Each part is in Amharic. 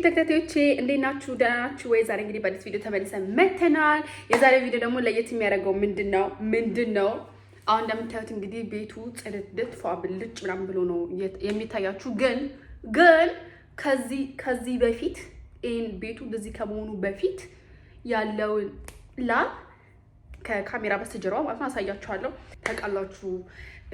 ተከታታዮቼ እንዴት ናችሁ? ደህና ናችሁ ወይ? ዛሬ እንግዲህ በአዲስ ቪዲዮ ተመልሰን መተናል። የዛሬው ቪዲዮ ደግሞ ለየት የሚያደርገው ምንድነው? አሁን እንደምታዩት እንግዲህ ቤቱ ጽድት ፏ ብልጭ ምናምን ብሎ ነው የሚታያችሁ። ግን ከዚህ በፊት ይሄን ቤቱ እንደዚህ ከመሆኑ በፊት ያለውን ከካሜራ በስተጀርባ ማለት ነው አሳያችኋለሁ። ታውቃላችሁ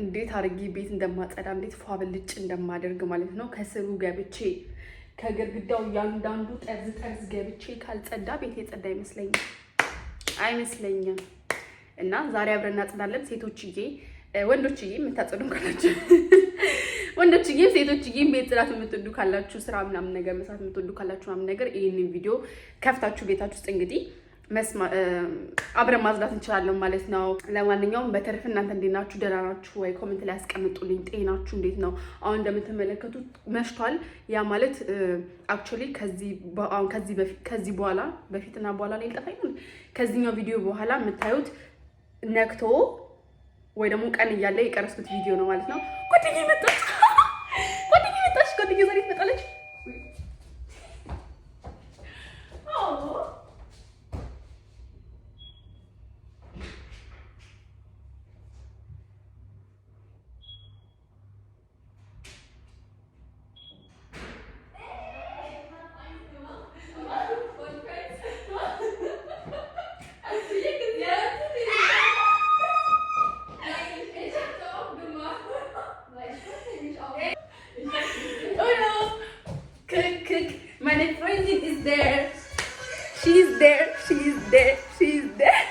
እንዴት አድርጌ ቤት እንደማጸዳ እንዴት ፏ ብልጭ እንደማደርግ ማለት ነው። ከስሩ ገብቼ ከግድግዳው ያንዳንዱ ጠርዝ ገብቼ ካልጸዳ ቤት የጸዳ አይመስለኝም። እና ዛሬ አብረን እናጸዳለን። ሴቶችዬ ወንዶችዬ የምታጸዱ ካላችሁ ወንዶችዬ ሴቶችዬ ቤት ጽዳት የምትወዱ ካላችሁ ስራ ምናምን ነገር መስራት የምትወዱ ካላችሁ ምናምን ነገር ይሄንን ቪዲዮ ከፍታችሁ ቤታችሁ ውስጥ እንግዲህ አብረን ማጽዳት እንችላለን ማለት ነው። ለማንኛውም በተረፈ እናንተ እንዴት ናችሁ? ደህና ናችሁ ወይ? ኮሜንት ላይ አስቀምጡልኝ። ጤናችሁ እንዴት ነው? አሁን እንደምትመለከቱት መሽቷል። ያ ማለት አክቹአሊ ከዚህ በኋላ በፊትና በኋላ ላይ ልጠፋኝ ከዚህኛው ቪዲዮ በኋላ የምታዩት ነክቶ ወይ ደግሞ ቀን እያለ የቀረስኩት ቪዲዮ ነው ማለት ነው። ጓደኛዬ መጣች። ጓደኛዬ ዛሬ ትመጣለች። She's there.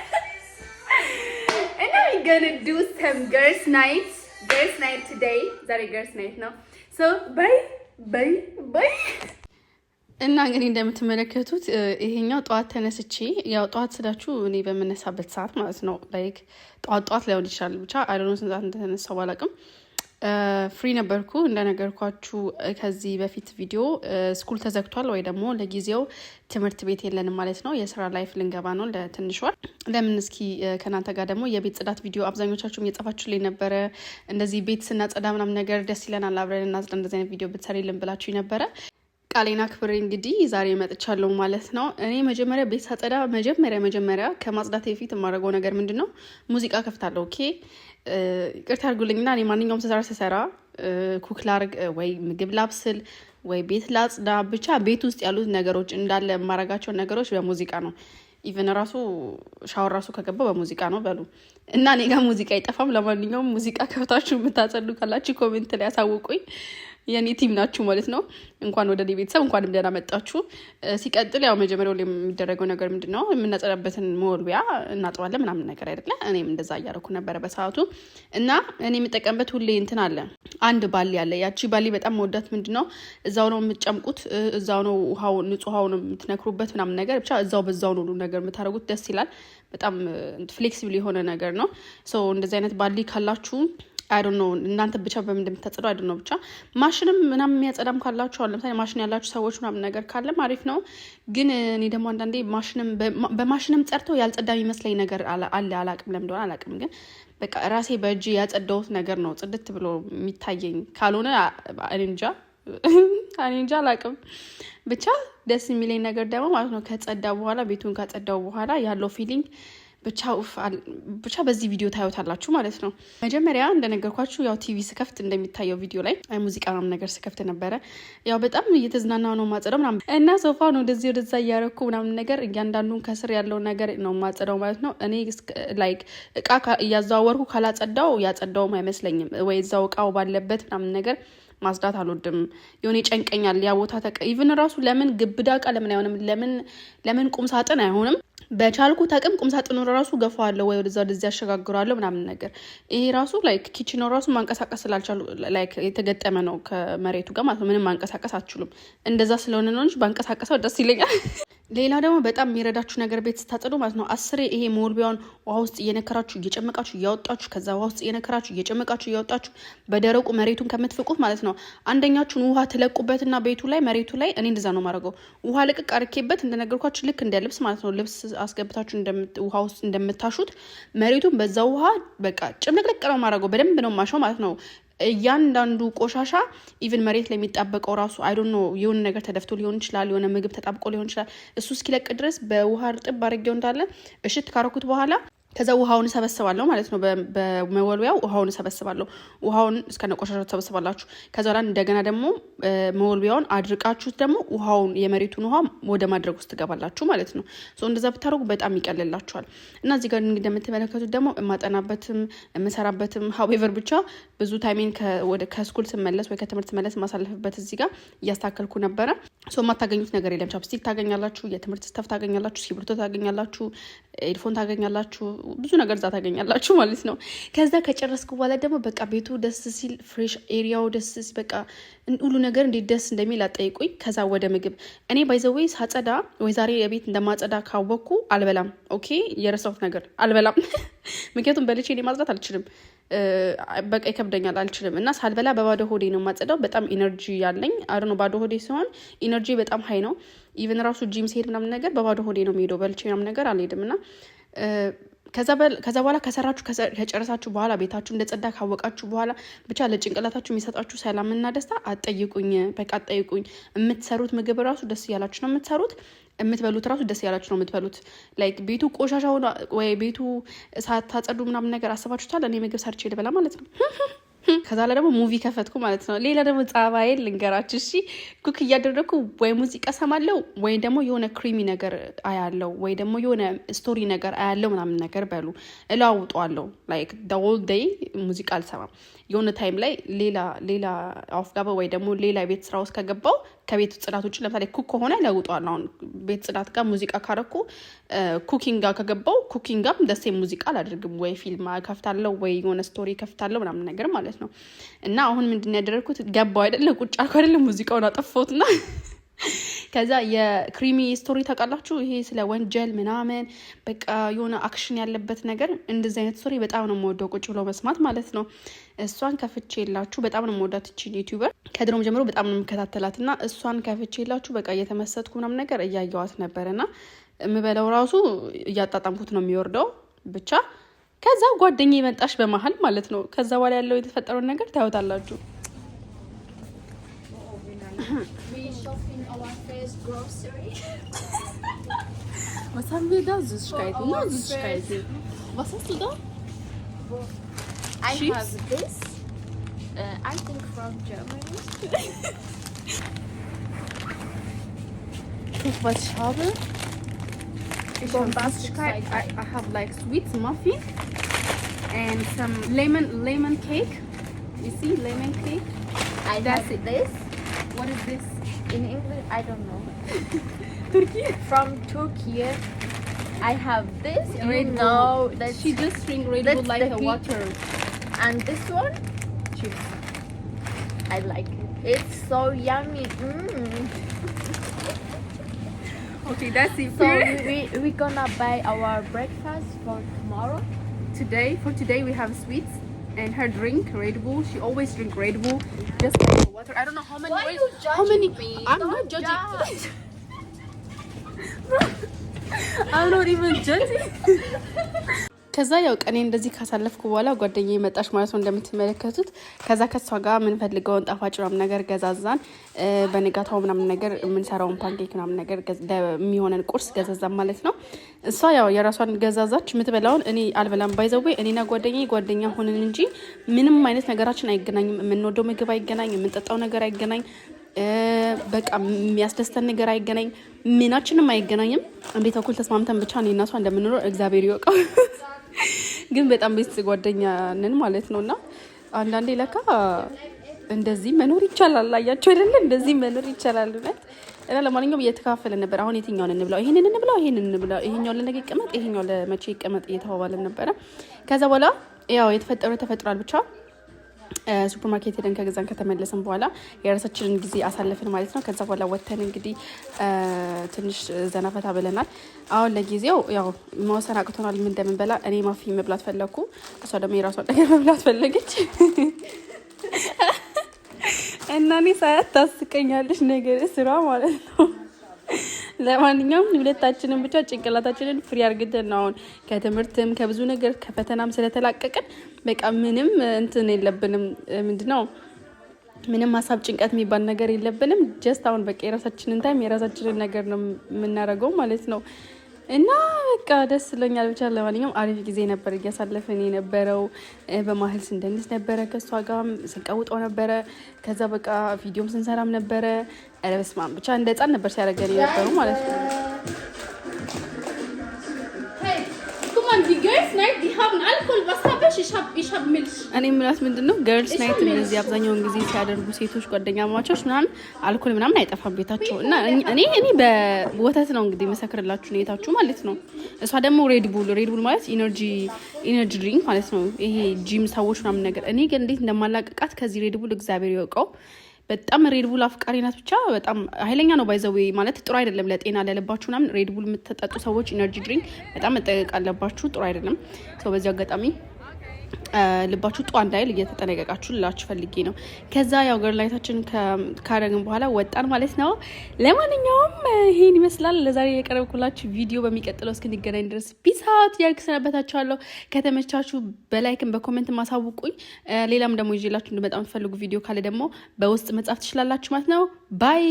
And now we're gonna do some girls night today. Sorry, girls night now. So bye. እና እንግዲህ እንደምትመለከቱት ይሄኛው ጧት ተነስቼ ያው ጧት ስላችሁ እኔ በመነሳበት ሰዓት ማለት ነው ላይክ ጧት ላይሆን ይችላል ብቻ አይዶንት ስንት ሰዓት እንደተነሳው ባላቅም ፍሪ ነበርኩ። እንደነገርኳችሁ ከዚህ በፊት ቪዲዮ ስኩል ተዘግቷል ወይ ደግሞ ለጊዜው ትምህርት ቤት የለንም ማለት ነው። የስራ ላይፍ ልንገባ ነው ለትንሿ። ለምን እስኪ ከናንተ ጋር ደግሞ የቤት ጽዳት ቪዲዮ አብዛኞቻችሁም እየጻፋችሁልኝ ነበረ። እንደዚህ ቤት ስናጸዳ ምናምን ነገር ደስ ይለናል፣ አብረን እናጽዳ፣ እንደዚህ አይነት ቪዲዮ ብትሰሪልን ብላችሁ ነበረ። ቃሌና ክብሬ እንግዲህ ዛሬ መጥቻለሁ ማለት ነው። እኔ መጀመሪያ ቤት ሳጸዳ መጀመሪያ ከማጽዳት በፊት የማደርገው ነገር ምንድነው? ሙዚቃ ከፍታለሁ። ኦኬ ይቅርታ አድርጉልኝና እኔ ማንኛውም ስሰራ ኩክ ላርግ ወይ ምግብ ላብስል ወይ ቤት ላጽዳ ብቻ ቤት ውስጥ ያሉት ነገሮች እንዳለ የማረጋቸው ነገሮች በሙዚቃ ነው። ኢቨን ራሱ ሻወር ራሱ ከገባው በሙዚቃ ነው በሉ እና እኔ ጋር ሙዚቃ አይጠፋም። ለማንኛውም ሙዚቃ ከፍታችሁ የምታጸዱ ካላችሁ ኮሜንት ላይ አሳውቁኝ። የኔ ቲም ናችሁ ማለት ነው። እንኳን ወደ ቤተሰብ እንኳንም ደህና መጣችሁ። ሲቀጥል ያው መጀመሪያው ላይ የሚደረገው ነገር ምንድነው? የምናጸዳበትን መወልወያ እናጥባለን ምናምን ነገር አይደለ? እኔም እንደዛ እያደረኩ ነበረ በሰዓቱ እና እኔ የምጠቀምበት ሁሌ እንትን አለ አንድ ባሊ አለ። ያቺ ባሊ በጣም መወዳት ምንድነው እዛው ነው የምትጨምቁት፣ እዛው ነው ውሃው ንጹህ ውሃው ነው የምትነክሩበት ምናምን ነገር ብቻ በዛው ነው ነገር የምታደርጉት። ደስ ይላል። በጣም ፍሌክሲብል የሆነ ነገር ነው። ሶ እንደዚህ አይነት ባሊ ካላችሁ አይ ዶንት ኖ እናንተ ብቻ በምን እንደምታጸዱ አይ ዶንት ኖ ብቻ ማሽንም ምናምን የሚያጸዳም ካላችሁ አለ ለምሳሌ ማሽን ያላችሁ ሰዎች ምናምን ነገር ካለም አሪፍ ነው። ግን እኔ ደግሞ አንዳንዴ በማሽንም ጸድተው ያልጸዳ የሚመስለኝ ነገር አለ። አላቅም ለምን እንደሆነ አላቅም። ግን በቃ ራሴ በእጅ ያጸዳሁት ነገር ነው ጽድት ብሎ የሚታየኝ። ካልሆነ እኔ እንጃ አላቅም። ብቻ ደስ የሚለኝ ነገር ደግሞ ማለት ነው ከጸዳ በኋላ ቤቱን ካጸዳው በኋላ ያለው ፊሊንግ ብቻ በዚህ ቪዲዮ ታዩታላችሁ ማለት ነው። መጀመሪያ እንደነገርኳችሁ ያው ቲቪ ስከፍት እንደሚታየው ቪዲዮ ላይ ሙዚቃ ምናምን ነገር ስከፍት ነበረ። ያው በጣም እየተዝናናው ነው ማጸዳው ምናምን እና ሶፋ ነው እንደዚህ ወደዛ እያረኩ ምናምን ነገር እያንዳንዱን ከስር ያለው ነገር ነው ማጸዳው ማለት ነው። እኔ ላይክ እቃ እያዘዋወርኩ ካላጸዳው ያጸዳውም አይመስለኝም ወይ እዛው እቃው ባለበት ምናምን ነገር ማጽዳት አልወድም። የሆነ ይጨንቀኛል ያ ቦታ ኢቭን ራሱ ለምን ግብዳ እቃ ለምን አይሆንም? ለምን ቁም ሳጥን አይሆንም? በቻልኩት አቅም ቁም ሳጥኑ ራሱ ገፋዋለሁ ወይ ወደዚህ ያሸጋግራለሁ ምናምን ነገር። ይሄ ራሱ ላይክ ኪችኑ ራሱ ማንቀሳቀስ ስላልቻሉ ላይክ የተገጠመ ነው ከመሬቱ ጋር ማለት ነው። ምንም ማንቀሳቀስ አትችሉም። እንደዛ ስለሆነ ነው እንጂ ባንቀሳቀሰው ደስ ይለኛል። ሌላ ደግሞ በጣም የሚረዳችሁ ነገር ቤት ስታጸዱ ማለት ነው 10 ይሄ መወልወያውን ውሃ ውስጥ እየነከራችሁ እየጨመቃችሁ እያወጣችሁ ከዛ ውሃ ውስጥ እየነከራችሁ እየጨመቃችሁ እያወጣችሁ በደረቁ መሬቱን ከምትፍቁት ማለት ነው አንደኛችሁን ውሃ ትለቁበትና ቤቱ ላይ መሬቱ ላይ እኔ እንደዛ ነው ማድረገው። ውሃ ልቅቅ አርኬበት እንደነገርኳችሁ ልክ እንደ ልብስ ማለት ነው ልብስ አስገብታችሁ ውሃ ውስጥ እንደምታሹት መሬቱን በዛው ውሃ በቃ ጭምልቅልቅ ነው ማድረገው በደንብ ነው ማሻው ማለት ነው እያንዳንዱ ቆሻሻ ኢቭን መሬት ላይ የሚጣበቀው ራሱ አይ ዶንት ኖ የሆነ ነገር ተደፍቶ ሊሆን ይችላል የሆነ ምግብ ተጣብቆ ሊሆን ይችላል እሱ እስኪለቅ ድረስ በውሃ እርጥብ አድርጌው እንዳለ እሽት ካረኩት በኋላ ከዛ ውሃውን ሰበስባለሁ ማለት ነው በመወልወያው ውሃውን ሰበስባለሁ ውሃውን እስከነ ቆሻሻው ተሰበስባላችሁ ከዛ በኋላ እንደገና ደግሞ መወልወያውን አድርቃችሁት ደግሞ ውሃውን የመሬቱን ውሃ ወደ ማድረግ ውስጥ ትገባላችሁ ማለት ነው ሶ እንደዛ ብታረጉ በጣም ይቀልላችኋል እና እዚህ ጋር እንደምትመለከቱት ደግሞ ማጠናበትም መሰራበትም however ብቻ ብዙ ታይሜን ከስኩል ስመለስ ወይ ከትምህርት ስመለስ ማሳለፍበት እዚህ ጋር ያስተካከልኩ ነበር ሶ ማታገኙት ነገር የለም ቻፕስቲክ ታገኛላችሁ የትምህርት ስታፍ ታገኛላችሁ ሲብርቶ ታገኛላችሁ ኤድፎን ታገኛላችሁ ብዙ ነገር ዛ ታገኛላችሁ ማለት ነው ከዛ ከጨረስኩ በኋላ ደግሞ በቃ ቤቱ ደስ ሲል ፍሬሽ ኤሪያው ደስ ሲል በቃ ሁሉ ነገር እንዴት ደስ እንደሚል አጠይቁኝ ከዛ ወደ ምግብ እኔ ባይዘዌይ ሳጸዳ ወይ ዛሬ የቤት እንደማጸዳ ካወኩ አልበላም ኦኬ የረሳሁት ነገር አልበላም ምክንያቱም በልቼ እኔ ማጽዳት አልችልም በቃ ይከብደኛል አልችልም እና ሳልበላ በባዶ ሆዴ ነው ማጸዳው በጣም ኢነርጂ ያለኝ አይ ዶ ባዶ ሆዴ ሲሆን ኢነርጂ በጣም ሃይ ነው ኢቭን ራሱ ጂም ሲሄድ ምናምን ነገር በባዶ ሆዴ ነው የሚሄደው በልቼ ምናምን ነገር አልሄድምና ከዛ በኋላ ከሰራችሁ ከጨረሳችሁ በኋላ ቤታችሁ እንደጸዳ ካወቃችሁ በኋላ ብቻ ለጭንቅላታችሁ የሚሰጣችሁ ሰላምና ደስታ አጠይቁኝ በቃ አጠይቁኝ የምትሰሩት ምግብ ራሱ ደስ ያላችሁ ነው የምትሰሩት የምትበሉት ራሱ ደስ ያላችሁ ነው የምትበሉት ላይክ ቤቱ ቆሻሻ ሆኖ ወይ ቤቱ ሳታጸዱ ምናምን ነገር አስባችሁታል እኔ ምግብ ሰርቼ ልበላ ማለት ነው ከዛ ላይ ደግሞ ሙቪ ከፈትኩ ማለት ነው ሌላ ደግሞ ጻባዬን ልንገራችሁ እሺ ኩክ እያደረኩ ወይ ሙዚቃ ሰማለው ወይ ደግሞ የሆነ ክሪሚ ነገር አያለው ወይ ደግሞ የሆነ ስቶሪ ነገር አያለው ምናምን ነገር በሉ እላውጣለሁ ላይክ the whole day ሙዚቃ አልሰማም የሆነ ታይም ላይ ሌላ አፍ ጋር ወይ ደግሞ ሌላ ቤት ስራ ውስጥ ከገባው ከቤት ጽዳቶች ለምሳሌ ኩክ ሆነ ለውጣለሁ አሁን ቤት ጽዳት ጋር ሙዚቃ ካረኩ ኩኪንግ ጋር ከገባው ኩኪንግ ጋር ደስ ሙዚቃ አላደርግም ወይ ፊልም ከፍታለሁ ወይ የሆነ ስቶሪ ከፍታለሁ ምናምን ነገር ማለት ነው እና አሁን ምንድነው ያደረኩት ገባው አይደለ ቁጭ አልኩ አይደለ ሙዚቃውን አጠፋሁትና ከዛ የክሪሚ ስቶሪ ታውቃላችሁ ይሄ ስለ ወንጀል ምናምን በቃ የሆነ አክሽን ያለበት ነገር እንደዚህ አይነት ስቶሪ በጣም ነው የምወደው ቁጭ ብሎ መስማት ማለት ነው እሷን ከፍቼላችሁ በጣም ነው የምወዳት እቺ ዩቲዩበር ከድሮም ጀምሮ በጣም ነው የምከታተላትና እሷን ከፍቼላችሁ በቃ እየተመሰጥኩ ምናምን ነገር እያየዋት ነበርና የምበለው ራሱ እያጣጣምኩት ነው የሚወርደው ብቻ ከዛ ጓደኛዬ መጣሽ በመሃል ማለት ነው ከዛ በኋላ ያለው የተፈጠረው ነገር ታዩታላችሁ grocery. Was haben wir da? Süßigkeiten. Nur Süßigkeiten. Was hast du da? I have this. I think from Germany. Guck, was ich habe. Ich have like sweet muffin and some lemon cake. You see lemon cake? That's it. This. What is this? In English, I don't know. Turkey. From Turkey, I have this. Red you know that she just drink Red Bull like a water. And this one, Chips. I like it. It's so yummy. Okay, that's it. So we gonna buy our breakfast for tomorrow. For today we have sweets. And her drink Red Bull. She always drink Red Bull. Just like water. I don't know how many. Why you judging me? I'm not judging. I'm not even judging. ከዛ ያው ቀኔ እንደዚህ ካሳለፍኩ በኋላ ጓደኛዬ መጣች ማለት ነው እንደምትመለከቱት ከዛ ከሷ ጋር ምን ፈልገውን ጣፋጭ ምናምን ነገር ገዛዛን በነጋታው ምናምን ነገር የምንሰራውን ፓንኬክ ምናምን ነገር የሚሆነን ቁርስ ገዛዛን ማለት ነው እሷ ያው የራሷን ገዛዛች የምትበላውን እኔ አልበላም ባይዘዌ እኔና ጓደኛ ሆነን እንጂ ምንም አይነት ነገራችን አይገናኝም የምንወደው ምግብ አይገናኝ የምንጠጣው ነገር አይገናኝ በቃ የሚያስደስተን ነገር አይገናኝ ምናችንም አይገናኝም እንዴት እኩል ተስማምተን ብቻ እኔ እና እሷ እንደምንኖር እግዚአብሔር ይወቀው ግን በጣም ቤት ጓደኛ ነን ማለት ነውና አንዳንዴ ለካ እንደዚህ መኖር ይቻላል አያችሁ አይደል እንደዚህ መኖር ይቻላል እና ለማንኛውም እየተካፈለ ነበር አሁን የትኛውን እንብላው ይሄንን እንብላው ይሄኛው ለነገ ይቀመጥ ይሄኛው ለመቼ ይቀመጥ እየተባባልን ነበር ከዛ በኋላ ያው የተፈጠረው ተፈጥሯል ብቻ ሱፐርማርኬት ሄደን ከገዛን ከተመለሰን በኋላ የራሳችንን ጊዜ አሳልፈን ማለት ነው ከዛ በኋላ ወተን እንግዲህ ትንሽ ዘናፈታ ብለናል አሁን ለጊዜው ያው መወሰን አቅቶናል ምን እንደምንበላ እኔ ማፊ መብላት ፈለኩ እሷ ደግሞ የራሷን ነገር መብላት ፈለገች እና እኔ ሳያት ታስቀኛለች ነገር ስራ ማለት ነው ለማንኛውም ሁለታችንን ብቻ ጭንቅላታችንን ፍሪ አርግተን ነው አሁን ከትምህርትም ከብዙ ነገር ከፈተናም ስለተላቀቅን በቃ ምንም እንትን የለብንም ምንድነው ምንም ሐሳብ ጭንቀት የሚባል ነገር የለብንም ጀስት አሁን በቃ የራሳችንን ታይም የራሳችንን ነገር ነው የምናደርገው ማለት ነው እና በቃ ደስ ይለኛል ብቻ ለማንኛውም አሪፍ ጊዜ ነበር እያሳለፈን የነበረው በማህል ስንደንስ ነበረ ከሷ ጋር ስንቀውጠው ነበረ ከዛ በቃ ቪዲዮም ስንሰራም ነበረ በስማም ብቻ እንደ ህፃን ነበር ሲያደርገን የነበረው ማለት ነው Die Girls Night, die haben Alkohol. Was habe ich? Ich hab Milch. እኔ ምናት ምንድነው Girls Night እንደዚህ አብዛኛውን ጊዜ ሲያደርጉ ሴቶች ጓደኛ ማቾች ምናምን አልኮል ምናምን አይጠፋም ቤታቸው እና እኔ በወተት ነው እንግዲህ መሰክርላችሁ ነው የታችሁ ማለት ነው እሷ ደግሞ ሬድ ቡል ማለት ኢነርጂ ድሪንክ ማለት ነው ይሄ ጂም ሰዎች ምናምን ነገር እኔ ግን እንዴት እንደማላቀቃት ከዚህ ሬድ ቡል እግዚአብሔር ይወቀው በጣም ሬድ ቡል አፍቃሪ ናት ብቻ በጣም ኃይለኛ ነው ባይዘው ማለት ጥሩ አይደለም ለጤና ለልባችሁ ምናምን ሬድ ቡል የምትጠጡ ሰዎች ኢነርጂ ድሪንክ በጣም መጠቀቅ አለባችሁ ጥሩ አይደለም ሰው በዚህ አጋጣሚ ልባችሁ ጧ እንዳይል እየተጠነቀቃችሁ ልላችሁ ፈልጌ ነው ከዛ ያው ገር ላይታችን ካረግን በኋላ ወጣን ማለት ነው ለማንኛውም ይሄን ይመስላል ለዛሬ የቀረብኩላችሁ ቪዲዮ በሚቀጥለው እስክንገናኝ ድረስ ፒስ አውት ያርክሰናበታችኋለሁ ከተመቻችሁ በላይክም በኮሜንት ማሳውቁኝ ሌላም ደግሞ ይዤላችሁ እንደመጣም ፈልጉ ቪዲዮ ካለ ደግሞ በውስጥ መጻፍ ትችላላችሁ ማለት ነው ባይ